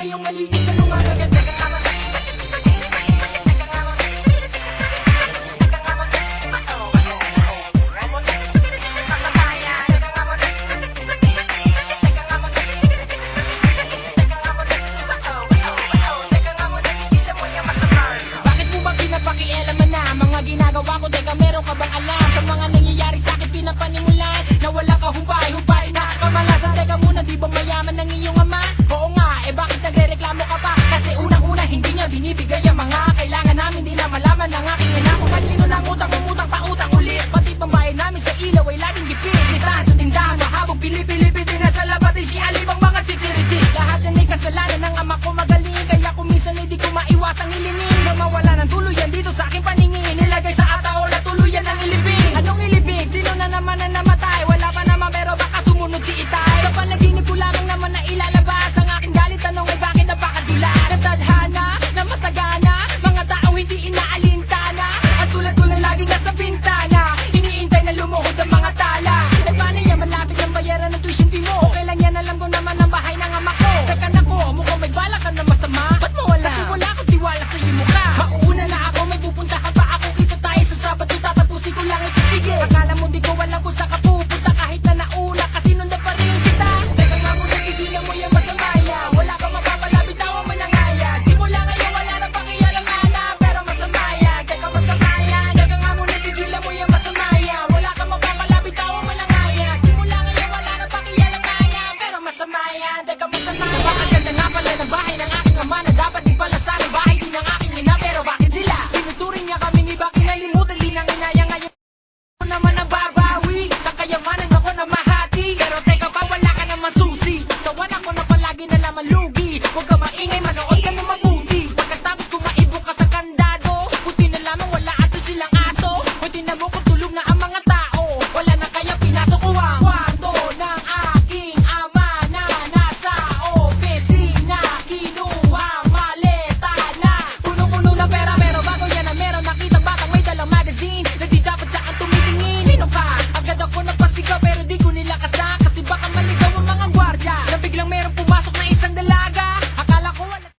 Yung maligid na lumagagat na kakama. Bakit mo ba pinapakialaman na mga ginagawa ko? Teka, meron ka bang alam sa mga nangyayari sa akin? Pinapanimulan na wala ka humpay-humpay na kamalasan. Teka muna, di ba mayaman ng iyong ama? Oo nga, bakit nagre-reklamo ka pa? Kasi unang-una hindi niya binibigay ang mga kailangan namin. Di na malaman ng aking ina kung kanino ng utang, umutang pa utang ulit. Pati pambayad namin sa ilaw ay laging gipit. Listahan sa tindahan, mahabog pili-pili-pili na sa labati si alibang mga tsitsiritsik. Lahat yan ay kasalanan ng ama ko magaling. Kaya kung minsan hindi ko maiwasang ilinin na mawala ng tuluyan dito sa aking paningin. Nilagay sa ataol na tuluyan ng ilibing. Anong ilibing? Sino na naman na namatay? Wala pa naman pero baka sumunod si Itay. Sa panaginip ko lamang naman na ilalabas ang aking galit. Tanong ay bakit napakadulas? Katadhana na masagana, mga tao hindi inaalintana. At tulad-tulad laging nasa bintana, iniintay na lumuhod ang mga tala. At paano yan malapit ang bayaran ng tuition fee mo? Okay lang yan, alam ko naman ang bahay ng ama ko. Teka na ko, mukhang may balak ka na masama. Ba't mo wala? Kasi wala akong tiwala sa iyo mukha. Mauuna na ako, may pupuntahan pa ako. Kita tayo sa Sabado, tatapusin ko lang ito. Sige, akala mo di ko alam kung saan ka pupunta. Kahit na nauna, kasi nunda pa rin kita. Teka nga muna, tigilan mo yung masamaya. Wala kang mapapalapit, tawa mo na ngaya. Simula ngayon, wala na pakialam na pero masamaya. Teka masamaya, teka nga muna, tigilan mo yung masamaya. Wala kang mapapalapit, tawa mo na ngaya. Simula ngayon, wala na pakialam na pero masamaya. Teka masamaya. Napakaganda nga pala ng bahay ng aking ama na dapat di pala sana bahay din ng aking ina. Pero bakit sila? Tinuturing niya kaming iba, kinalimutan din ang inaya ngayon. Ako naman ang babawi sa kayamanan ako na mahati. Pero teka pa, wala ka naman susi. Sawan ako na palagi na naman lugi. Huwag ka maingay, manood ka na mabuti. Pagkatapos kumaibok ka sa kandado, buti na lamang wala ato silang aso. Buti na mo